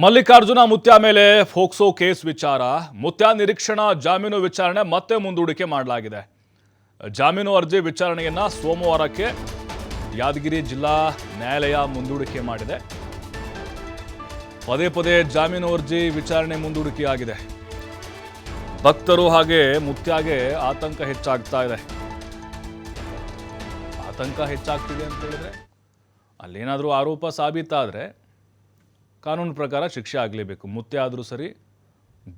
ಮಲ್ಲಿಕಾರ್ಜುನ ಮುತ್ಯ ಮೇಲೆ ಫೋಕ್ಸೋ ಕೇಸ್ ವಿಚಾರ. ಮುತ್ಯ ನಿರೀಕ್ಷಣಾ ಜಾಮೀನು ವಿಚಾರಣೆ ಮತ್ತೆ ಮುಂದೂಡಿಕೆ ಮಾಡಲಾಗಿದೆ. ಜಾಮೀನು ಅರ್ಜಿ ವಿಚಾರಣೆಯನ್ನ ಸೋಮವಾರಕ್ಕೆ ಯಾದಗಿರಿ ಜಿಲ್ಲಾ ನ್ಯಾಯಾಲಯ ಮುಂದೂಡಿಕೆ ಮಾಡಿದೆ. ಪದೇ ಪದೇ ಜಾಮೀನು ಅರ್ಜಿ ವಿಚಾರಣೆ ಮುಂದೂಡಿಕೆಯಾಗಿದೆ. ಭಕ್ತರು ಹಾಗೆ ಮುತ್ಯಾಗೆ ಆತಂಕ ಹೆಚ್ಚಾಗ್ತಾ ಇದೆ. ಆತಂಕ ಹೆಚ್ಚಾಗ್ತಿದೆ ಅಂತ ಹೇಳಿದ್ರೆ ಅಲ್ಲೇನಾದರೂ ಆರೋಪ ಸಾಬೀತಾದರೆ ಕಾನೂನು ಪ್ರಕಾರ ಶಿಕ್ಷೆ ಆಗಲೇಬೇಕು. ಮುತ್ಯ ಆದರೂ ಸರಿ,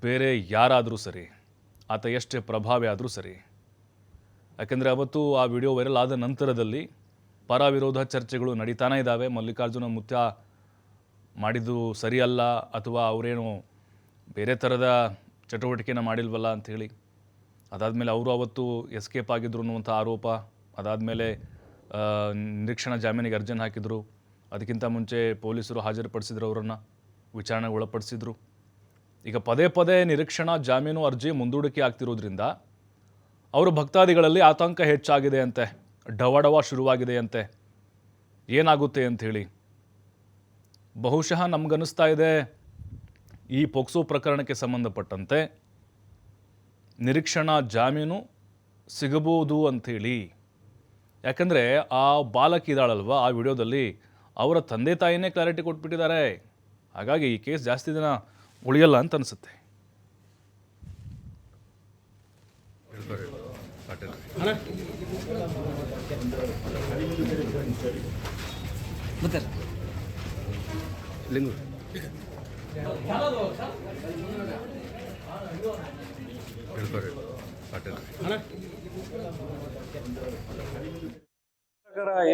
ಬೇರೆ ಯಾರಾದರೂ ಸರಿ, ಆತ ಎಷ್ಟೇ ಪ್ರಭಾವಿ ಆದರೂ ಸರಿ. ಯಾಕೆಂದರೆ ಅವತ್ತು ಆ ವಿಡಿಯೋ ವೈರಲ್ ಆದ ನಂತರದಲ್ಲಿ ಪರ ವಿರೋಧ ಚರ್ಚೆಗಳು ನಡೀತಾನೇ ಇದ್ದಾವೆ. ಮಲ್ಲಿಕಾರ್ಜುನ ಮುತ್ಯ ಮಾಡಿದ್ದು ಸರಿಯಲ್ಲ ಅಥವಾ ಅವರೇನು ಬೇರೆ ಥರದ ಚಟುವಟಿಕೆನ ಮಾಡಿಲ್ವಲ್ಲ ಅಂಥೇಳಿ. ಅದಾದಮೇಲೆ ಅವರು ಅವತ್ತು ಎಸ್ಕೇಪ್ ಆಗಿದ್ರು ಅನ್ನುವಂಥ ಆರೋಪ. ಅದಾದಮೇಲೆ ನಿರೀಕ್ಷಣಾ ಜಾಮೀನಿಗೆ ಅರ್ಜಿಯನ್ನು ಹಾಕಿದರು. ಅದಕ್ಕಿಂತ ಮುಂಚೆ ಪೊಲೀಸರು ಹಾಜರುಪಡಿಸಿದ್ರು, ಅವರನ್ನು ವಿಚಾರಣೆಗೆ ಒಳಪಡಿಸಿದ್ರು. ಈಗ ಪದೇ ಪದೇ ನಿರೀಕ್ಷಣಾ ಜಾಮೀನು ಅರ್ಜಿ ಮುಂದೂಡಿಕೆ ಆಗ್ತಿರೋದ್ರಿಂದ ಅವರು ಭಕ್ತಾದಿಗಳಲ್ಲಿ ಆತಂಕ ಹೆಚ್ಚಾಗಿದೆ ಅಂತೆ, ಡವಡವ ಶುರುವಾಗಿದೆ ಅಂತೆ. ಏನಾಗುತ್ತೆ ಅಂಥೇಳಿ ಬಹುಶಃ ನಮಗನ್ನಿಸ್ತಾ ಇದೆ ಈ ಪೋಕ್ಸೋ ಪ್ರಕರಣಕ್ಕೆ ಸಂಬಂಧಪಟ್ಟಂತೆ ನಿರೀಕ್ಷಣಾ ಜಾಮೀನು ಸಿಗಬಹುದು ಅಂಥೇಳಿ. ಯಾಕಂದರೆ ಆ ಬಾಲಕಿ ಇದ್ದಾಳಲ್ವ, ಆ ವಿಡಿಯೋದಲ್ಲಿ ಅವರ ತಂದೆ ತಾಯಿನೇ ಕ್ಲಾರಿಟಿ ಕೊಟ್ಬಿಟ್ಟಿದ್ದಾರೆ. ಹಾಗಾಗಿ ಈ ಕೇಸ್ ಜಾಸ್ತಿ ದಿನ ಉಳಿಯಲ್ಲ ಅಂತ ಅನಿಸುತ್ತೆ.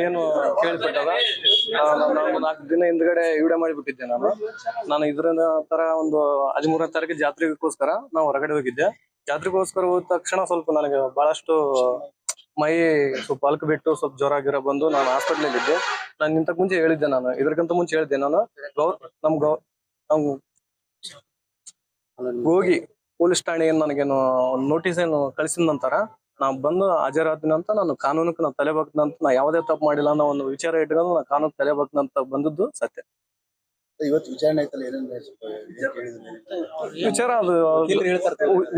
ಏನು ಕೇಳ್ಪಟ್ಟದ, ನಾನು 4 ದಿನ ಹಿಂದ್ಗಡೆ ವಿಡಿಯೋ ಮಾಡಿಬಿಟ್ಟಿದ್ದೆ. ನಾನು ಇದ್ರ ತರ ಒಂದು 13ನೇ ತಾರೀಕು ಜಾತ್ರೆಗೋಸ್ಕರ ನಾವು ಹೊರಗಡೆ ಹೋಗಿದ್ದೆ. ಜಾತ್ರೆಗೋಸ್ಕರ ಹೋದ ತಕ್ಷಣ ಸ್ವಲ್ಪ ನನಗೆ ಬಹಳಷ್ಟು ಮೈ ಸ್ವಲ್ಪ ಅಲ್ಕ್ ಬಿಟ್ಟು ಸ್ವಲ್ಪ ಜ್ವರ ಗಿರ ಬಂದು ನಾನು ಹಾಸ್ಪಿಟ್ಲಲ್ಲಿ ಇದ್ದೆ. ನಾನು ಇಂತಕ್ ಮುಂಚೆ ಹೇಳಿದ್ದೆ, ಇದಕ್ಕಿಂತ ಮುಂಚೆ ಹೇಳಿದ್ದೆ ನಾನು ಹೋಗಿ ಪೊಲೀಸ್ ಠಾಣೆಗೆ ನನಗೇನು ನೋಟಿಸ್ ಏನು ಕಳಿಸಿದ ನಂತರ ನಾ ಬಂದು ಹಾಜರಾತಿನಂತ ನಾನು ಕಾನೂನಕ್ಕೆ ನಾನು ತಲೆ ಬಾಕ್ತಂತ, ನಾ ಯಾವುದೇ ತಪ್ಪು ಮಾಡಿಲ್ಲ ಅನ್ನೋ ಒಂದು ವಿಚಾರ ಇಟ್ಕೊಂಡು ನಾನು ಕಾನೂನು ತಲೆ ಬಾಕ್ತಂತ ಬಂದದ್ದು ಸತ್ಯ. ಇವತ್ತು ವಿಚಾರಣೆ ವಿಚಾರ ಅದು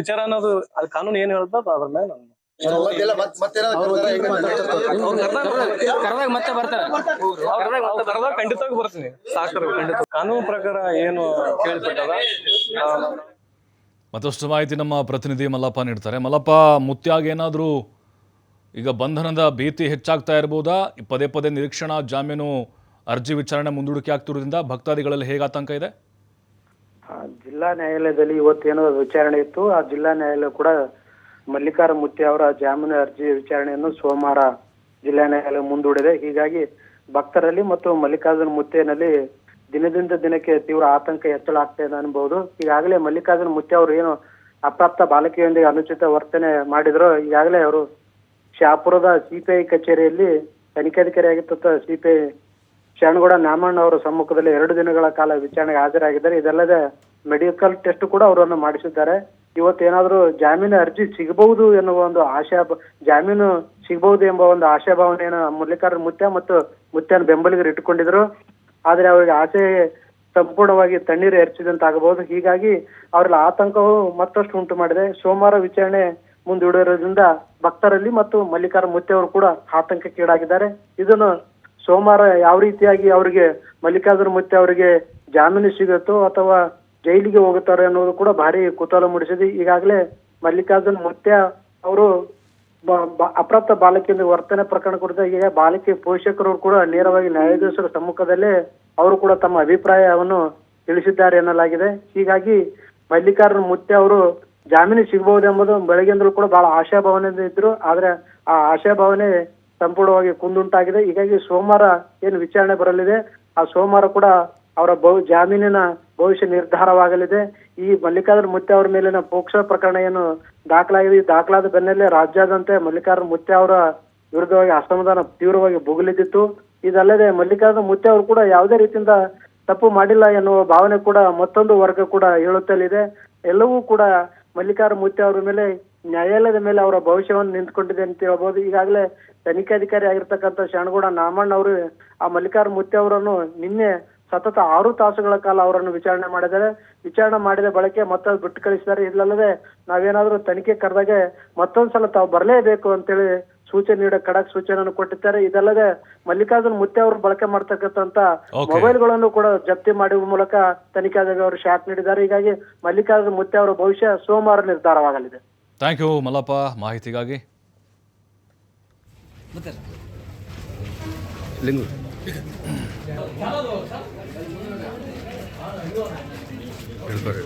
ವಿಚಾರ ಅನ್ನೋದು ಅದು ಕಾನೂನು ಏನ್ ಹೇಳ್ತದ ಅದ್ರ ಮೇಲೆ ನಾನು ಖಂಡಿತವಾಗಿ ಬರ್ತೀನಿ. ಸಾಕರು ಖಂಡಿತ ಕಾನೂನು ಪ್ರಕಾರ ಏನು ಕೇಳ್ಪಟ್ಟದ. ಮತ್ತಷ್ಟು ಮಾಹಿತಿ ನಮ್ಮ ಪ್ರತಿನಿಧಿ ಮಲ್ಲಪ್ಪ ನೀಡ್ತಾರೆ. ಮಲ್ಲಪ್ಪ, ಮುತ್ಯಾಗೇನಾದರೂ ಈಗ ಬಂಧನದ ಭೀತಿ ಹೆಚ್ಚಾಗ್ತಾ ಇರ್ಬೋದಾ? ಪದೇ ಪದೇ ನಿರೀಕ್ಷಣಾ ಜಾಮೀನು ಅರ್ಜಿ ವಿಚಾರಣೆ ಮುಂದೂಡಿಕೆ ಆಗ್ತಿರೋದ್ರಿಂದ ಭಕ್ತಾದಿಗಳಲ್ಲಿ ಹೇಗೆ ಆತಂಕ ಇದೆ? ಜಿಲ್ಲಾ ನ್ಯಾಯಾಲಯದಲ್ಲಿ ಇವತ್ತೇನೋ ವಿಚಾರಣೆ ಇತ್ತು. ಆ ಜಿಲ್ಲಾ ನ್ಯಾಯಾಲಯ ಕೂಡ ಮಲ್ಲಿಕಾರ ಮುತ್ಯ ಅವರ ಜಾಮೀನು ಅರ್ಜಿ ವಿಚಾರಣೆಯನ್ನು ಸೋಮವಾರ ಜಿಲ್ಲಾ ನ್ಯಾಯಾಲಯ ಮುಂದೂಡಿದೆ. ಹೀಗಾಗಿ ಭಕ್ತರಲ್ಲಿ ಮತ್ತು ಮಲ್ಲಿಕಾರ್ಜುನ ಮುತ್ಯನಲ್ಲಿ ದಿನದಿಂದ ದಿನಕ್ಕೆ ತೀವ್ರ ಆತಂಕ ಹೆಚ್ಚಳ ಆಗ್ತಾ ಇದೆ ಅನ್ಬಹುದು. ಈಗಾಗಲೇ ಮಲ್ಲಿಕಾರ್ಜುನ ಮುತ್ಯ ಅವರು ಏನು ಅಪ್ರಾಪ್ತ ಬಾಲಕಿಯೊಂದಿಗೆ ಅನುಚಿತ ವರ್ತನೆ ಮಾಡಿದ್ರು, ಈಗಾಗಲೇ ಅವರು ಶಾಪುರದ ಸಿಪಿಐ ಕಚೇರಿಯಲ್ಲಿ ತನಿಖಾಧಿಕಾರಿಯಾಗಿದ್ದ ಸಿಪಿಐ ಶರಣಗೌಡ ನಾಮಣ್ಣ ಅವರ ಸಮ್ಮುಖದಲ್ಲಿ 2 ದಿನಗಳ ಕಾಲ ವಿಚಾರಣೆಗೆ ಹಾಜರಾಗಿದ್ದಾರೆ. ಇದಲ್ಲದೆ ಮೆಡಿಕಲ್ ಟೆಸ್ಟ್ ಕೂಡ ಅವರನ್ನು ಮಾಡಿಸಿದ್ದಾರೆ. ಇವತ್ತೇನಾದ್ರೂ ಜಾಮೀನು ಅರ್ಜಿ ಸಿಗಬಹುದು ಎನ್ನುವ ಒಂದು ಜಾಮೀನು ಸಿಗಬಹುದು ಎಂಬ ಒಂದು ಆಶಾಭಾವನೆಯನ್ನು ಮಲ್ಲಿಕಾರ್ಜುನ ಮುತ್ಯ ಮತ್ತು ಮುತ್ಯನ ಬೆಂಬಲಿಗರು ಇಟ್ಟುಕೊಂಡಿದ್ರು. ಆದ್ರೆ ಅವರಿಗೆ ಆಸೆ ಸಂಪೂರ್ಣವಾಗಿ ತಣ್ಣೀರು ಎರಚಿದಂತಾಗಬಹುದು. ಹೀಗಾಗಿ ಅವರಲ್ಲಿ ಆತಂಕವು ಮತ್ತಷ್ಟು ಉಂಟು ಮಾಡಿದೆ. ಸೋಮವಾರ ವಿಚಾರಣೆ ಮುಂದೂಡಿರೋದ್ರಿಂದ ಭಕ್ತರಲ್ಲಿ ಮತ್ತು ಮಲ್ಲಿಕಾರ್ಜುನ ಮುತ್ಯ ಅವರು ಕೂಡ ಆತಂಕಕ್ಕೀಡಾಗಿದ್ದಾರೆ. ಇದನ್ನು ಸೋಮವಾರ ಯಾವ ರೀತಿಯಾಗಿ ಅವರಿಗೆ ಮಲ್ಲಿಕಾರ್ಜುನ ಮುತ್ಯ ಅವರಿಗೆ ಜಾಮೀನು ಸಿಗುತ್ತೋ ಅಥವಾ ಜೈಲಿಗೆ ಹೋಗುತ್ತಾರೆ ಅನ್ನೋದು ಕೂಡ ಭಾರಿ ಕುತೂಹಲ ಮೂಡಿಸಿದೆ. ಈಗಾಗಲೇ ಮಲ್ಲಿಕಾರ್ಜುನ ಮುತ್ಯ ಅವರು ಅಪ್ರಾಪ್ತ ಬಾಲಕಿಯಿಂದ ವರ್ತನೆ ಪ್ರಕರಣ ಕುರಿತ ಈಗ ಬಾಲಕಿ ಪೋಷಕರು ಕೂಡ ನೇರವಾಗಿ ನ್ಯಾಯಾಧೀಶರ ಸಮ್ಮುಖದಲ್ಲೇ ಅವರು ಕೂಡ ತಮ್ಮ ಅಭಿಪ್ರಾಯವನ್ನು ತಿಳಿಸಿದ್ದಾರೆ ಎನ್ನಲಾಗಿದೆ. ಹೀಗಾಗಿ ಮಲ್ಲಿಕಾರ್ಜುನ ಮುತ್ಯ ಅವರು ಜಾಮೀನು ಸಿಗಬಹುದೆಂಬುದು ಬೆಳಗ್ಗೆಂದ್ರು ಕೂಡ ಬಹಳ ಆಶಾಭಾವನೆಯಿಂದ ಇದ್ರು. ಆದ್ರೆ ಆ ಆಶಾಭಾವನೆ ಸಂಪೂರ್ಣವಾಗಿ ಕುಂದುಂಟಾಗಿದೆ. ಹೀಗಾಗಿ ಸೋಮವಾರ ಏನು ವಿಚಾರಣೆ ಬರಲಿದೆ, ಆ ಸೋಮವಾರ ಕೂಡ ಅವರ ಜಾಮೀನಿನ ಭವಿಷ್ಯ ನಿರ್ಧಾರವಾಗಲಿದೆ. ಈ ಮಲ್ಲಿಕಾರ್ಜುನ ಮುತ್ಯ ಅವರ ಮೇಲಿನ ಪೋಕ್ಸೋ ಪ್ರಕರಣ ಏನು ದಾಖಲಾಗಿದೆ, ದಾಖಲಾದ ಬೆನ್ನಲ್ಲೇ ರಾಜ್ಯಾದ್ಯಂತ ಮಲ್ಲಿಕಾರ್ಜುನ ಮುತ್ಯ ಅವರ ವಿರುದ್ಧವಾಗಿ ಅಸಮಾಧಾನ ತೀವ್ರವಾಗಿ ಭುಗಿಲೆದ್ದಿತ್ತು. ಇದಲ್ಲದೆ ಮಲ್ಲಿಕಾರ್ಜುನ ಮುತ್ಯ ಅವರು ಕೂಡ ಯಾವುದೇ ರೀತಿಯಿಂದ ತಪ್ಪು ಮಾಡಿಲ್ಲ ಎನ್ನುವ ಭಾವನೆ ಕೂಡ ಮತ್ತೊಂದು ವರ್ಗ ಕೂಡ ಹೇಳುತ್ತಲಿದೆ. ಎಲ್ಲವೂ ಕೂಡ ಮಲ್ಲಿಕಾರ್ಜುನ ಮುತ್ಯ ಅವರ ಮೇಲೆ ನ್ಯಾಯಾಲಯದ ಮೇಲೆ ಅವರ ಭವಿಷ್ಯವನ್ನು ನಿಂತ್ಕೊಂಡಿದೆ ಅಂತ ಹೇಳ್ಬೋದು. ಈಗಾಗಲೇ ತನಿಖಾಧಿಕಾರಿ ಆಗಿರ್ತಕ್ಕಂಥ ಶರಣಗೌಡ ನಾಮಣ್ಣ ಅವರು ಆ ಮಲ್ಲಿಕಾರ್ಜುನ ಮುತ್ಯ ಅವರನ್ನು ನಿನ್ನೆ ಸತತ 6 ತಾಸುಗಳ ಕಾಲ ಅವರನ್ನು ವಿಚಾರಣೆ ಮಾಡಿದ್ದಾರೆ. ವಿಚಾರಣೆ ಮಾಡಿದ ಬಳಿಕ ಮತ್ತೆ ಬಿಟ್ಟು ಕಳಿಸಿದ್ದಾರೆ. ಇದಲ್ಲದೆ ನಾವೇನಾದ್ರೂ ತನಿಖೆ ಕರೆದಾಗೆ ಮತ್ತೊಂದ್ಸಲ ತಾವು ಬರಲೇಬೇಕು ಅಂತೇಳಿ ಸೂಚನೆ ಖಡಕ್ ಸೂಚನೆಯನ್ನು ಕೊಟ್ಟಿದ್ದಾರೆ. ಇದಲ್ಲದೆ ಮಲ್ಲಿಕಾರ್ಜುನ್ ಮುತ್ತೆ ಅವರು ಬಳಕೆ ಮಾಡ್ತಕ್ಕಂತ ಮೊಬೈಲ್ಗಳನ್ನು ಕೂಡ ಜಪ್ತಿ ಮಾಡುವ ಮೂಲಕ ತನಿಖಾಧಿಕಾರಿ ಅವರು ಶಾಕ್ ನೀಡಿದ್ದಾರೆ. ಹೀಗಾಗಿ ಮಲ್ಲಿಕಾರ್ಜುನ್ ಮುತ್ತೆ ಅವರ ಭವಿಷ್ಯ ಸೋಮವಾರ ನಿರ್ಧಾರವಾಗಲಿದೆ. ಥ್ಯಾಂಕ್ ಯು ಮಲ್ಲಪ್ಪ ಮಾಹಿತಿಗಾಗಿ. ಹೇಳ್ತಾರೆ